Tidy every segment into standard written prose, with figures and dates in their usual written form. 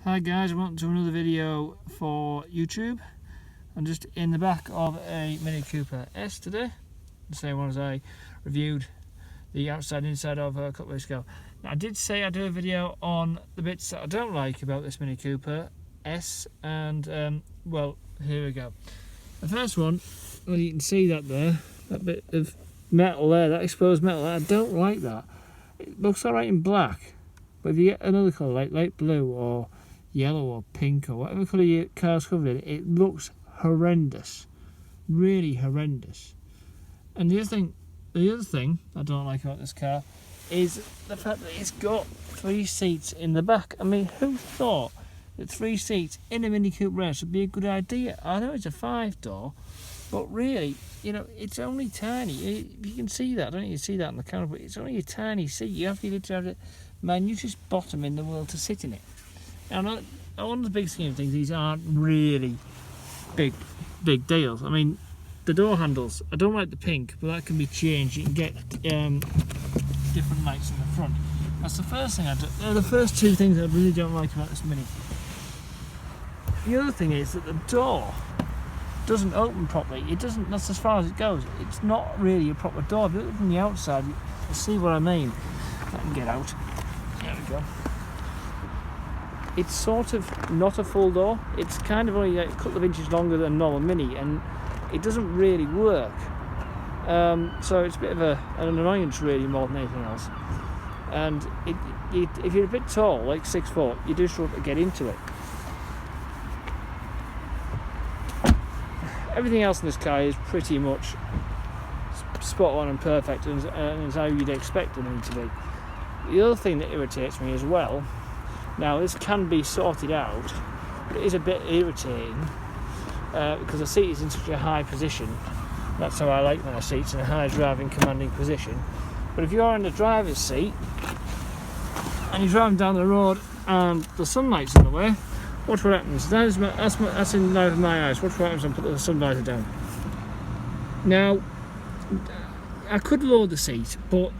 Hi guys, welcome to another video for YouTube. I'm just in the back of a Mini Cooper S today, the same one as I reviewed the outside and inside of a couple of weeks ago. Now, I did say I'd do a video on the bits that I don't like about this Mini Cooper S, and well, here we go. The first one, well, you can see that there, that bit of metal there, that exposed metal there. I don't like that. It looks alright in black, but if you get another colour like light blue or yellow or pink or whatever colour your car's covered in, it looks horrendous, really horrendous. And the other thing I don't like about this car is the fact that it's got 3 seats in the back. I mean, who thought that 3 seats in a Mini Cooper S would be a good idea? I know it's a 5-door, but really, you know, it's only tiny. You can see that, don't you? You see that on the camera, but it's only a tiny seat. You have to have the minutest bottom in the world to sit in it. Now, on the big scheme of things, these aren't really big deals. I mean, the door handles, I don't like the pink, but that can be changed. You can get different lights in the front. That's the first thing I do. They're the first 2 things I really don't like about this Mini. The other thing is that the door doesn't open properly. It doesn't, that's as far as it goes. It's not really a proper door. If you look from the outside, you see what I mean. If I can get out. There we go. It's sort of not a full door. It's kind of only a couple of inches longer than a normal Mini, and it doesn't really work. So it's a bit of an annoyance, really, more than anything else. And if you're a bit tall, like 6 foot, you do struggle to get into it. Everything else in this car is pretty much spot on and perfect, and is how you'd expect it to be. The other thing that irritates me as well, now this can be sorted out, but it is a bit irritating because the seat is in such a high position. That's how I like my seats, in a high driving commanding position. But if you're in the driver's seat and you're driving down the road and the sunlight's in the way, watch what happens. That's in line with my eyes. Watch what happens when I put the sunlighter down. Now, I could lower the seat, but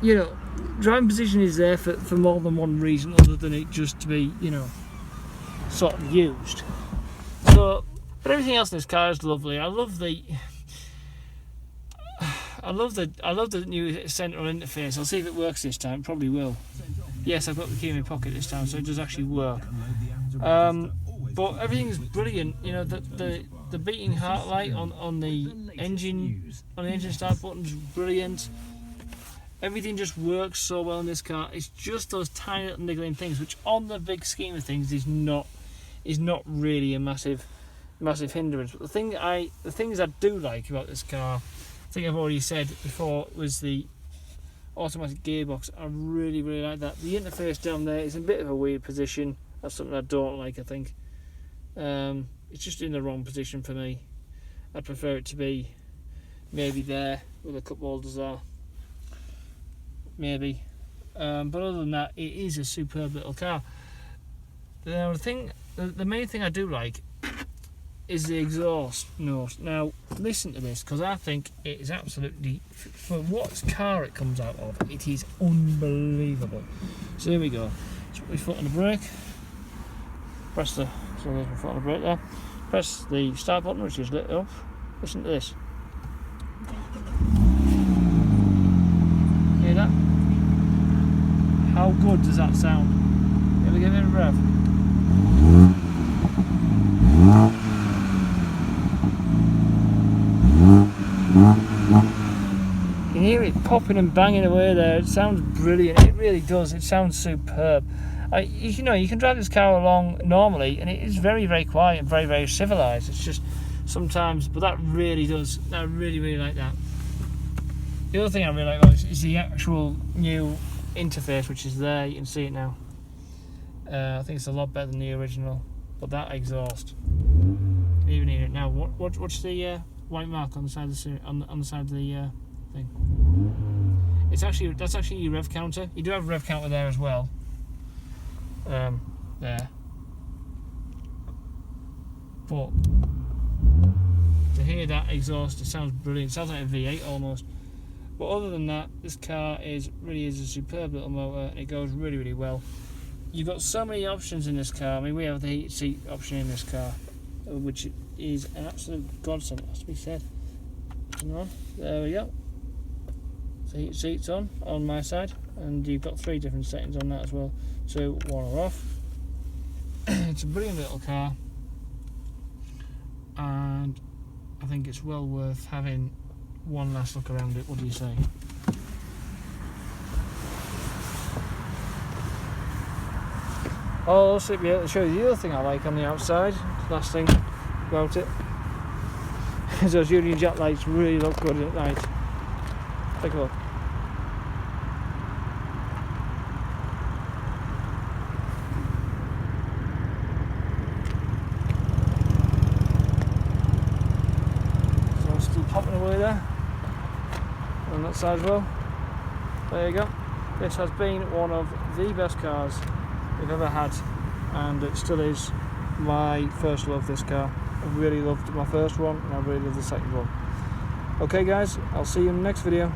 you know, driving position is there for more than one reason other than it just to be, you know, sort of used. So, but everything else in this car is lovely. I love the new central interface. I'll see if it works this time. It probably will. Yes, I've got the key in my pocket this time, so it does actually work. But everything's brilliant. You know, the beating heart light on the engine start button's brilliant. Everything just works so well in this car. It's just those tiny little niggling things, which on the big scheme of things is not really a massive hindrance. But the things I do like about this car, I think I've already said before, was the automatic gearbox. I really like that. The interface down there is in a bit of a weird position. That's something I don't like, I think. It's just in the wrong position for me. I'd prefer it to be maybe there where the cup holders are. Maybe. But other than that, it is a superb little car. Now, the main thing I do like is the exhaust note. Now, listen to this, because I think it is absolutely, for what car it comes out of, it is unbelievable. So here we go. Just put my foot on the brake. Press so there's my foot on the brake there. Press the start button, which is lit up. Listen to this. Hear that? How good does that sound? You ever give it a rev? You can hear it popping and banging away there. It sounds brilliant. It really does. It sounds superb. You know, you can drive this car along normally, and it is very quiet and very civilized. It's just sometimes, but that really does. I really like that. The other thing I really like about this is the actual new interface, which is there. You can see it now. I think it's a lot better than the original. But that exhaust, you can even hear it now. What's the white mark on the side of the on the side of the thing? That's actually your rev counter. You do have a rev counter there as well. There. But to hear that exhaust, it sounds brilliant. It sounds like a V8 almost. But other than that, this car really is a superb little motor, and it goes really well. you've got so many options in this car. I mean, we have the heated seat option in this car, which is an absolute godsend, it has to be said. Come on, there we go. So heated seats on my side, and you've got 3 different settings on that as well. 2, 1 or off. It's a brilliant little car, and I think it's well worth having one last look around it. What do you say? I'll also be able to show you the other thing I like on the outside. Last thing about it is those Union Jack lights really look good at night. Take a look. So I'm still popping away there on that side as well. There you go. This has been one of the best cars we've ever had, and it still is my first love, this car. I really loved my first one, and I really love the second one. Okay guys, I'll see you in the next video.